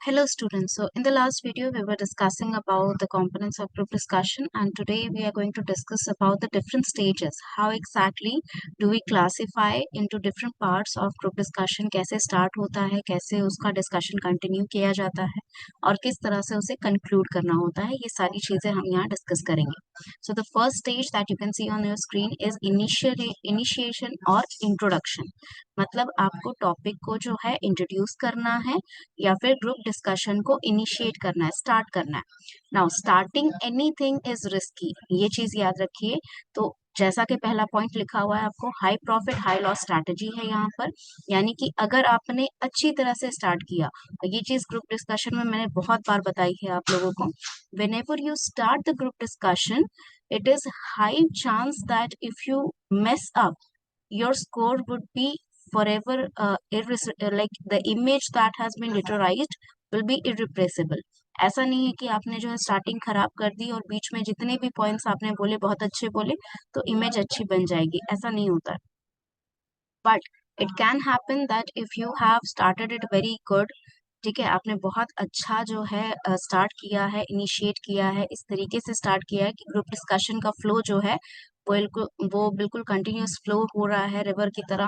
Hello students, so in the last video we were discussing about the components of group discussion, and today we are going to discuss about the different stages. How exactly do we classify into different parts of group discussion, कैसे start होता है, कैसे उसका discussion continue किया जाता है और किस तरह से उसे conclude करना होता है, ये सारी चीजें हम यहाँ discuss करेंगे. So the first stage that you can see on your screen is initiation or introduction. मतलब आपको टॉपिक को जो है इंट्रोड्यूस करना है या फिर ग्रुप डिस्कशन को इनिशिएट करना है, स्टार्ट करना है. Now starting anything is risky, ये चीज याद रखिए. तो जैसा कि पहला पॉइंट लिखा हुआ है आपको, high profit high loss strategy है यहाँ पर. यानी कि अगर आपने अच्छी तरह से स्टार्ट किया, और ये चीज ग्रुप डिस्कशन में मैंने बहुत बार बताई है आप लोगों को, when ever you start the group discussion it is high chance that if you mess up, your score would be forever like the image that has been literalized will be irrepressible. ऐसा नहीं है कि आपने जो है starting खराब कर दी और बीच में जितने भी पॉइंट्स आपने बोले बहुत अच्छे बोले तो इमेज अच्छी बन जाएगी, ऐसा नहीं होता. But it can happen that if you have started it very good, ठीक है, आपने बहुत अच्छा जो है स्टार्ट किया है, इनिशिएट किया है, इस तरीके से स्टार्ट किया है कि ग्रुप डिस्कशन का फ्लो जो है वो बिल्कुल कंटिन्यूस फ्लो हो रहा है रिवर की तरह.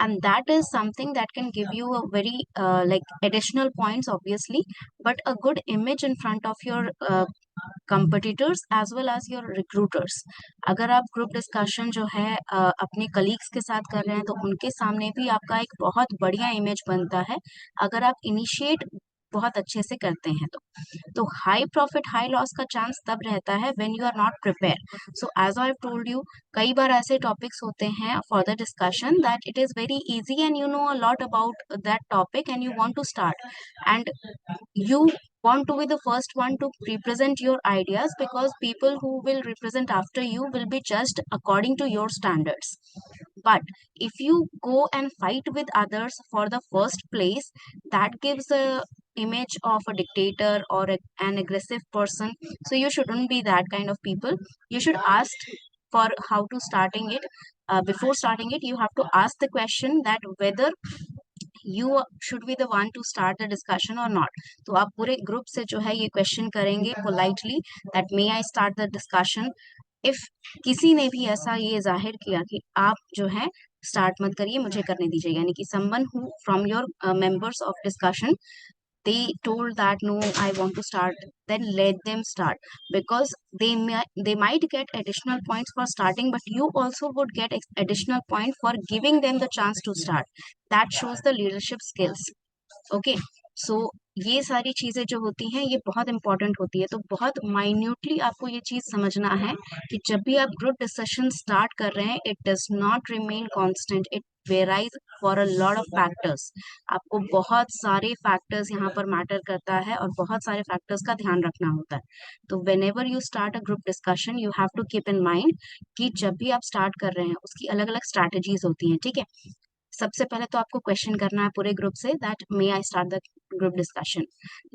And that is something that can give you a very like additional points obviously, but a good image in front of your competitors as well as your recruiters. अगर आप group discussion जो है अपने colleagues के साथ कर रहे हैं तो उनके सामने भी आपका एक बहुत बढ़िया इमेज बनता है अगर आप इनिशिएट बहुत अच्छे से करते हैं. तो हाई प्रॉफिट हाई लॉस का चांस तब रहता है when you are not prepare. So as I told you, कई बार ऐसे टॉपिक्स होते हैं for the discussion that it is very easy and you know a lot about that topic and you want to start, and you want to be the first one to represent your ideas because people who will represent after you will be judged according to your standards. But if you go and fight with others for the first place, that gives a image of a dictator or an aggressive person. So you shouldn't be that kind of people. You should ask for how to starting it. Before starting it, you have to ask the question that whether you should be the one to start the discussion or not. तो आप पूरे group से जो है ये question करेंगे politely that may I start the discussion. If किसी ने भी ऐसा ये जाहिर किया कि आप जो है स्टार्ट मत करिए, मुझे करने दीजिए, यानी कि someone who from your members of discussion they told that no, I want to start, then let them start, because they might get additional points for starting, but you also would get additional point for giving them the chance to start. That shows the leadership skills. Okay, so ये सारी चीजें जो होती हैं ये बहुत important होती है. तो बहुत माइन्यूटली आपको ये चीज समझना है कि जब भी आप ग्रुप डिस्कशन स्टार्ट कर रहे हैं, it does not remain constant, it varies for a lot of factors. आपको बहुत सारे फैक्टर्स यहाँ पर मैटर करता है और बहुत सारे फैक्टर्स का ध्यान रखना होता है. तो whenever you start a group discussion you have to keep in mind कि जब भी आप स्टार्ट कर रहे हैं उसकी अलग अलग स्ट्रैटेजीज होती हैं. ठीक है, सबसे पहले तो आपको क्वेश्चन करना है पूरे group say that may I start the group discussion.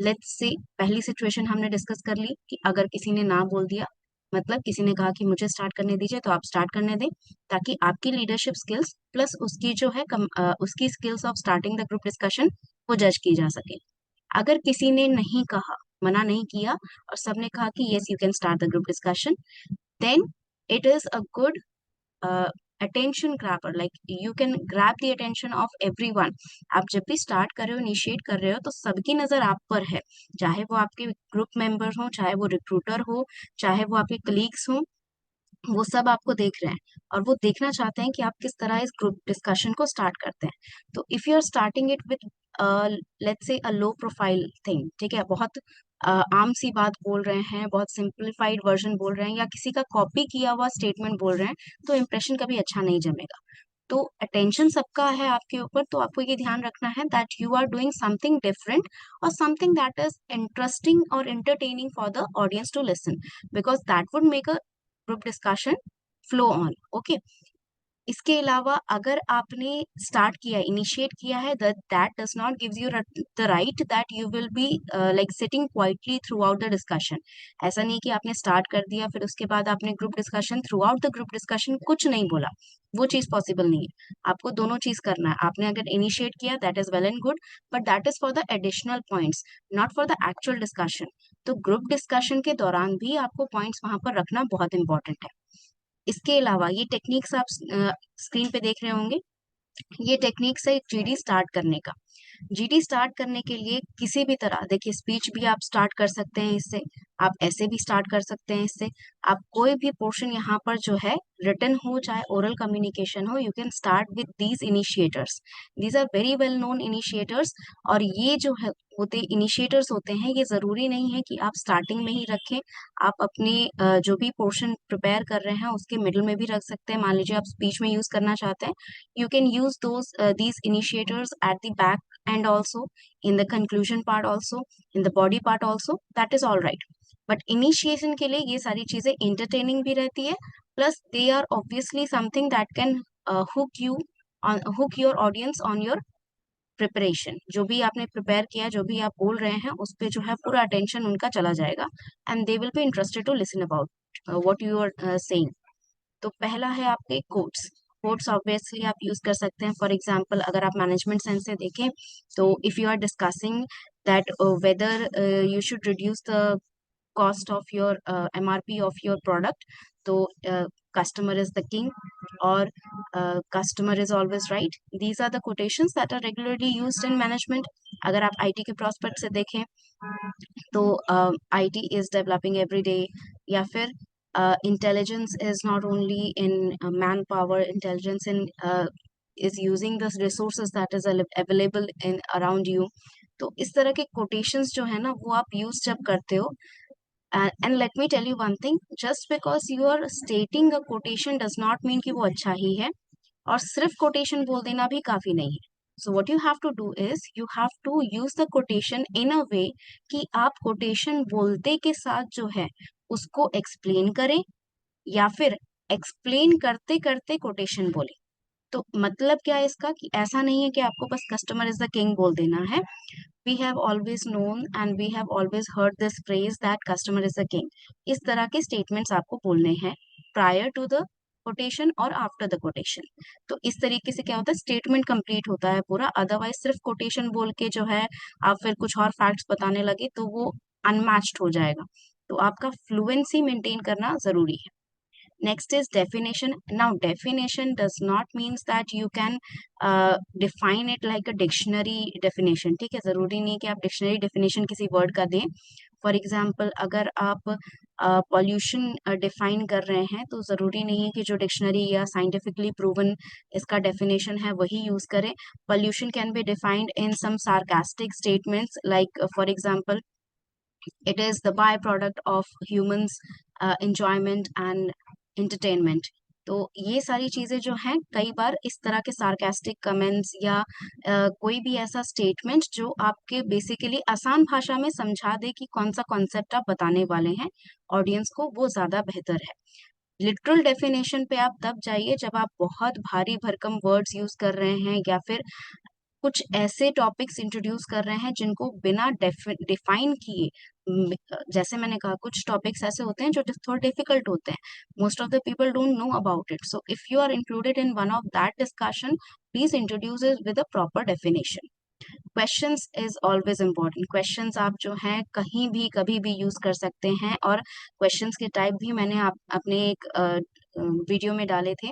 Let's see, पहली सिचुएशन हमने डिस्कस कर ली कि अगर किसी ने ना बोल दिया, मतलब किसी ने कहा कि मुझे स्टार्ट करने दीजिए, तो आप स्टार्ट करने दें ताकि आपकी लीडरशिप स्किल्स प्लस उसकी जो है उसकी skills of starting the group discussion वो जज की जा सके. अगर किसी ने नहीं कहा, मना नहीं किया और सबने कहा कि yes you can start the group discussion, then it is a good attention grabber, like you can grab the attention of everyone. आप जब भी स्टार्ट कर रहे हो, इनिशिएट कर रहे हो, तो सबकी नजर आप पर है, चाहे वो आपके ग्रुप मेंबर हो, चाहे वो रिक्रूटर हो, चाहे वो आपके कलीग्स हो, वो सब आपको देख रहे हैं और वो देखना चाहते हैं कि आप किस तरह इस ग्रुप डिस्कशन को स्टार्ट करते हैं. तो if you are starting it with let's say a low profile thing, ठीक है, बहुत आम सी बात बोल रहे हैं, बहुत सिंप्लीफाइड वर्जन बोल रहे हैं या किसी का कॉपी किया हुआ स्टेटमेंट बोल रहे हैं, तो इम्प्रेशन कभी अच्छा नहीं जमेगा. तो अटेंशन सबका है आपके ऊपर, तो आपको ये ध्यान रखना है that you are doing something different और समथिंग दैट इज इंटरेस्टिंग और entertaining for the audience to listen, because that would make a group discussion flow on. Okay, इसके अलावा अगर आपने स्टार्ट किया, इनिशिएट किया है, that does not gives you the right that you will be like sitting quietly throughout the discussion. ऐसा नहीं कि आपने स्टार्ट कर दिया फिर उसके बाद आपने group discussion through out the group discussion कुछ नहीं बोला, वो चीज पॉसिबल नहीं है। आपको दोनों चीज करना है। आपने अगर इनिशिएट किया that is well and good, but that is for the additional points, not for the actual discussion. तो ग्रुप डिस्कशन के दौरान भी आपको पॉइंट्स वहां पर रखना बहुत इंपॉर्टेंट है। इसके अलावा ये टेक्निक्स आप स्क्रीन पे देख रहे होंगे, ये टेक्निक्स है जीडी स्टार्ट करने का। जीडी स्टार्ट करने के लिए किसी भी तरह, देखिए स्पीच भी आप स्टार्ट कर सकते हैं इससे, आप ऐसे भी स्टार्ट कर सकते हैं इससे। आप कोई भी पोर्शन यहाँ पर जो है रिटन हो चाहे ओरल कम्युनिकेशन हो, you can start with these initiators. These are very well known initiators. और ये जो है होते इनिशिएटर्स होते हैं, ये जरूरी नहीं है कि आप स्टार्टिंग में ही रखें। आप अपने जो भी पोर्शन प्रिपेयर कर रहे हैं उसके मिडिल में भी रख सकते हैं। मान लीजिए आप स्पीच में यूज करना चाहते हैं, you can use these initiators at the back and also in the conclusion part also, in the body part also, that is all right. But initiation के लिए ये सारी चीजें entertaining भी रहती है, plus they are obviously something that can hook your audience on your preparation. जो भी आपने प्रिपेयर किया, जो भी आप बोल रहे हैं, उस पे जो है पूरा अटेंशन उनका चला जाएगा, and they will be interested to listen about what you are saying. तो पहला है आपके कोट्स। कोट्स ऑब्वियसली आप यूज कर सकते हैं। फॉर एग्जांपल अगर आप मैनेजमेंट सेंस से देखें, तो if you are discussing that whether you should reduce the cost of your MRP of your product, तो customer is the king, or customer is always right. These are the quotations that are regularly used in management. अगर आप IT के prospect से देखें, तो IT is developing every day, या फिर intelligence is not only in manpower, intelligence in is using the resources that is available in around you. तो इस तरह के quotations जो है ना, वो आप use जब करते हो, and let me tell you one thing, just because you are stating a quotation does not mean कि वो अच्छा ही है, और सिर्फ quotation बोल देना भी काफी नहीं है। So what you have to do is you have to use the quotation in a way कि आप quotation बोलते के साथ जो है उसको explain करें, या फिर explain करते करते quotation बोले। तो मतलब क्या है इसका, कि ऐसा नहीं है कि आपको बस कस्टमर इज द किंग बोल देना है। We have always known and we have always heard this phrase that customer is the king. इस तरह के स्टेटमेंट्स आपको बोलने हैं प्रायर टू द कोटेशन और आफ्टर द कोटेशन। तो इस तरीके से क्या होता है, स्टेटमेंट कंप्लीट होता है पूरा। अदरवाइज सिर्फ कोटेशन बोल के जो है आप फिर कुछ और फैक्ट्स बताने लगे तो वो अनमैच्ड हो जाएगा। तो आपका फ्लुएंसी मेंटेन करना जरूरी है। Next is definition. Now, definition does not means that you can define it like a dictionary definition. ठीक है, जरूरी नहीं कि आप डिक्शनरी definition किसी वर्ड का दें। फॉर एग्जाम्पल अगर आप पॉल्यूशन डिफाइन कर रहे हैं, तो जरूरी नहीं है कि जो डिक्शनरी या साइंटिफिकली प्रूवन इसका डेफिनेशन है वही यूज करें। Pollution can be defined in some sarcastic statements, like for example it is the byproduct of humans enjoyment and entertainment। तो ये सारी चीजें जो हैं, कई बार इस तरह के सार्कास्टिक कमेंट्स या कोई भी ऐसा स्टेटमेंट जो आपके बेसिकली आसान भाषा में समझा दे कि कौन सा कॉन्सेप्ट आप बताने वाले हैं ऑडियंस को, वो ज्यादा बेहतर है। लिटरल डेफिनेशन पे आप तब जाइए जब आप बहुत भारी भरकम वर्ड्स यूज कर रहे हैं, या फिर कुछ ऐसे टॉपिक्स इंट्रोड्यूस कर रहे हैं जिनको बिना डिफाइन किए, जैसे मैंने कहा कुछ टॉपिक्स ऐसे होते हैं जो थोड़ा डिफिकल्ट होते हैं, most of the people don't know about it. So if you are included in one of that discussion, please introduce it with a proper definition. Questions is always important. Questions आप जो हैं कहीं भी कभी भी use कर सकते हैं, और क्वेश्चंस के टाइप भी मैंने अपने एक वीडियो में डाले थे।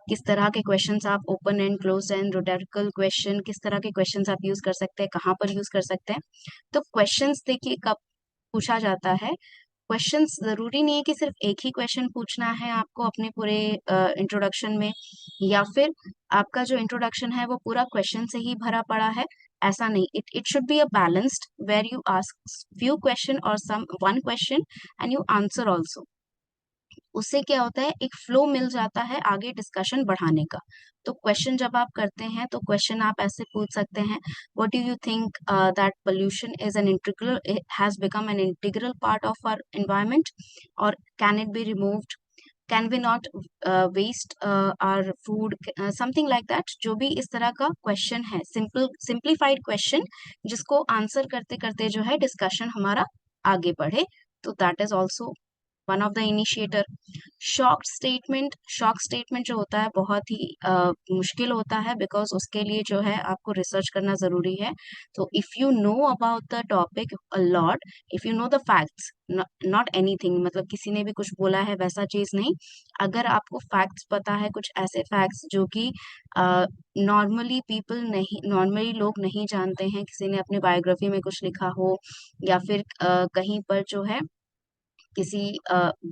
किस तरह के क्वेश्चंस आप open and close and rhetorical question, किस तरह के क्वेश्चंस आप यूज कर सकते हैं, कहाँ पर यूज कर सकते हैं। तो क्वेश्चंस देखिए कब पूछा जाता है, क्वेश्चंस जरूरी नहीं है कि सिर्फ एक ही क्वेश्चन पूछना है आपको अपने पूरे इंट्रोडक्शन में, या फिर आपका जो इंट्रोडक्शन है वो पूरा क्वेश्चन से ही भरा पड़ा है। ऐसा नहीं, it should be a balanced where you ask few question और some one question and you answer also. उससे क्या होता है, एक फ्लो मिल जाता है आगे डिस्कशन बढ़ाने का। तो क्वेश्चन जब आप करते हैं तो क्वेश्चन आप ऐसे पूछ सकते हैं, what do you think that pollution is an integral has become an integral part of our environment, और can it be removed, can we not waste our food, something like that. जो भी इस तरह का क्वेश्चन है, simplified question, जिसको answer करते करते जो है डिस्कशन हमारा आगे बढ़े, तो that is also one of the initiator. Shock statement जो होता है बहुत ही मुश्किल होता है, बिकॉज उसके लिए जो है आपको रिसर्च करना जरूरी है। तो if you know about the topic a lot, if you know the facts, not anything, मतलब किसी ने भी कुछ बोला है वैसा चीज नहीं, अगर आपको फैक्ट्स पता है, कुछ ऐसे फैक्ट्स जो कि नॉर्मली लोग नहीं जानते हैं, किसी ने अपनी बायोग्राफी में कुछ लिखा हो, या फिर कहीं पर जो है किसी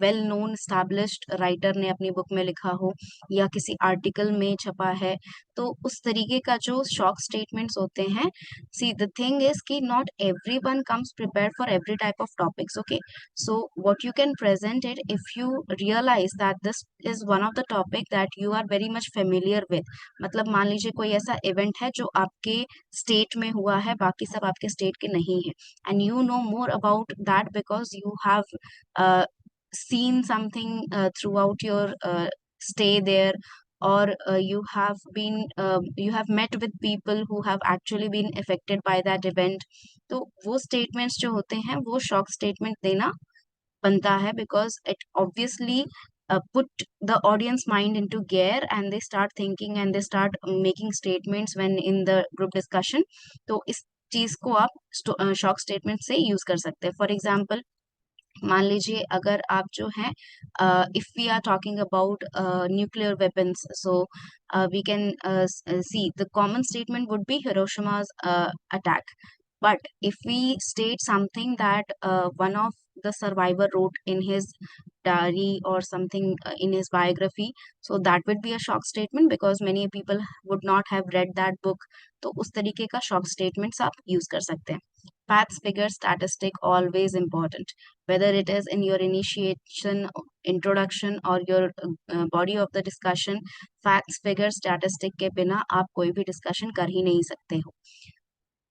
वेल नोन स्टैब्लिश्ड राइटर ने अपनी बुक में लिखा हो, या किसी आर्टिकल में छपा है, तो उस तरीके का जो शॉक स्टेटमेंट्स होते हैं, सी द थिंग इज कि not every one comes prepare for every type of topics, okay. So what you can present it if you realise that this is one of the topic that you are very much familiar with. मतलब मान लीजिए कोई ऐसा event है जो आपके state में हुआ है, बाकी सब आपके स्टेट के नहीं है, and you know more about that because you have seen something throughout your stay there, or you have met with people who have actually been affected by that event. तो वो statements जो होते हैं वो shock statement देना बनता है, because it obviously put the audience mind into gear and they start thinking and they start making statements when in the group discussion. तो इस चीज को आप शॉक स्टेटमेंट से यूज कर सकते हैं। फॉर एग्जाम्पल, मान लीजिए अगर आप जो है, if we are talking about nuclear weapons, so we can see the common statement would be Hiroshima's attack. But if we state something that one of the survivor wrote in his diary or something in his biography, so that would be a shock statement because many people would not have read that book. तो उस तरीके का shock statements आप use कर सकते हैं। Facts, figures, statistic always important, whether it is in your initiation, introduction or your body of the discussion। facts, figures, statistic के बिना आप कोई भी discussion कर ही नहीं सकते हो।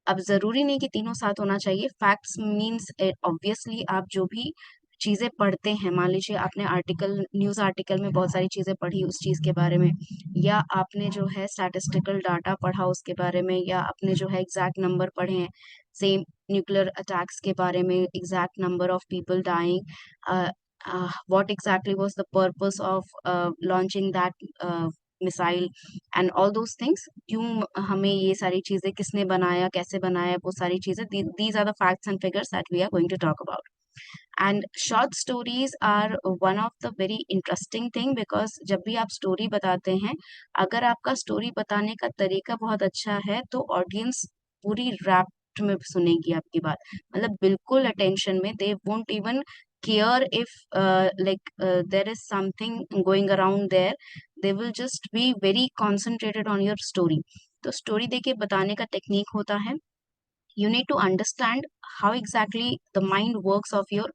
अब जरूरी नहीं कि तीनों साथ होना चाहिए। फैक्ट्स मींस ऑब्वियसली आप जो भी चीजें पढ़ते हैं, मान लीजिए आपने न्यूज आर्टिकल में बहुत सारी चीजें पढ़ी उस चीज के बारे में, या आपने जो है स्टैटिस्टिकल डाटा पढ़ा उसके बारे में, या आपने जो है एग्जैक्ट नंबर पढ़े हैं सेम न्यूक्लियर अटैक्स के बारे में, exact number of people dying, what exactly was the purpose of launching that missile and all those things, क्यों हमें ये सारी चीजें, किसने बनाया, कैसे बनाया, वो सारी चीजें, these are the facts and figures that we are going to talk about. And short stories are one of the very interesting thing because जब भी आप स्टोरी बताते हैं, अगर आपका स्टोरी बताने का तरीका बहुत अच्छा है तो ऑडियंस पूरी रैप्ट में सुनेगी आपकी बात, मतलब बिल्कुल अटेंशन में, they won't even care if there is something going around there, they will just be very concentrated on your story। तो स्टोरी देके बताने का टेक्निक होता है, you need to understand how exactly the mind works of your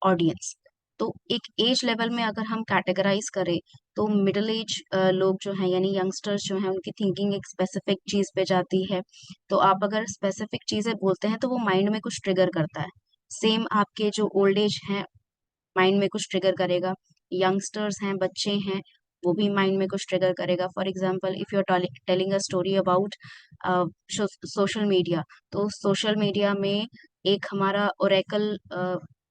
audience। तो एक as level में अगर हम कैटेगराइज करें तो मिडिल एज लोग जो हैं यानी यंगस्टर्स जो हैं उनकी थिंकिंग एक स्पेसिफिक चीज पे जाती है, तो आप अगर स्पेसिफिक चीजें बोलते हैं तो वो माइंड में कुछ ट्रिगर करता है। सेम आपके जो ओल्ड एज हैं माइंड में कुछ ट्रिगर करेगा, यंगस्टर्स हैं, बच्चे हैं, वो भी माइंड में कुछ ट्रिगर करेगा। For example, if you are telling a story about social media, तो सोशल मीडिया में एक हमारा ओरेकल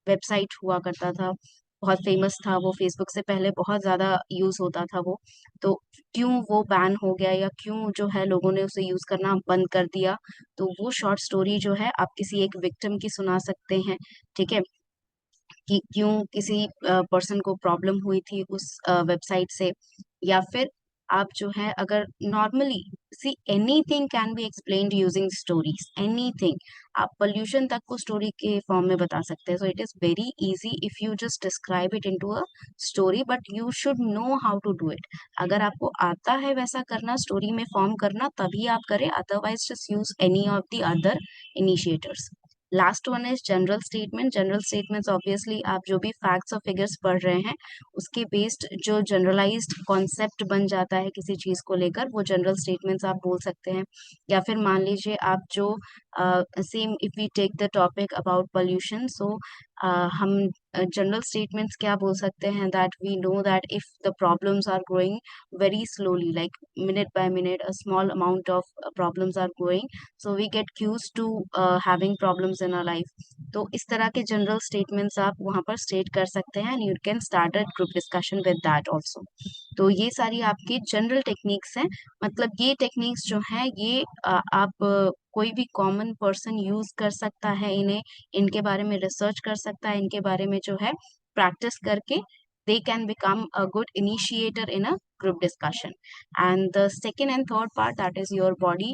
वेबसाइट हुआ करता था, बहुत फेमस था वो, फेसबुक से पहले बहुत ज्यादा यूज होता था वो। तो क्यों वो बैन हो गया या क्यों जो है लोगों ने उसे यूज करना बंद कर दिया, तो वो शॉर्ट स्टोरी जो है आप किसी एक विक्टिम की सुना सकते हैं, ठीक है, कि क्यों किसी पर्सन को प्रॉब्लम हुई थी उस वेबसाइट से। या फिर आप जो है अगर normally, see anything can be explained using stories, anything, आप पोल्यूशन तक को स्टोरी के फॉर्म में बता सकते हैं। So it is very easy if you just describe it into a story, but you should know how to do it. अगर आपको आता है वैसा करना, स्टोरी में फॉर्म करना, तभी आप करें, otherwise just use any of the other initiators. Last one is general statement. General statements obviously आप जो भी फैक्ट्स और फिगर्स पढ़ रहे हैं उसके बेस्ड जो जनरलाइज्ड कॉन्सेप्ट बन जाता है किसी चीज को लेकर, वो जनरल स्टेटमेंट्स आप बोल सकते हैं। या फिर मान लीजिए आप जो same if we take the topic about pollution, so हम जनरल स्टेटमेंट्स क्या बोल सकते हैं, that we know that if the problems are growing very slowly, like minute by minute, a small amount of problems are growing, so we get used to having problems in our life। तो इस तरह के general statements आप वहाँ पर state कर सकते हैं and you can start a group discussion with that also. तो ये सारी आपकी जनरल टेक्निक्स हैं। मतलब ये टेक्निक्स जो हैं ये आप कोई भी कॉमन पर्सन यूज कर सकता है इन्हें, इनके बारे में रिसर्च कर सकता है, इनके बारे में जो है प्रैक्टिस करके they can become a good initiator in a group discussion. And the second and third part, that is your body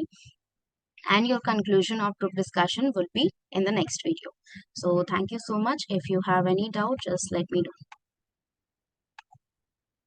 and your conclusion of group discussion, will be in the next video. So thank you so much. If you have any doubt, just let me know.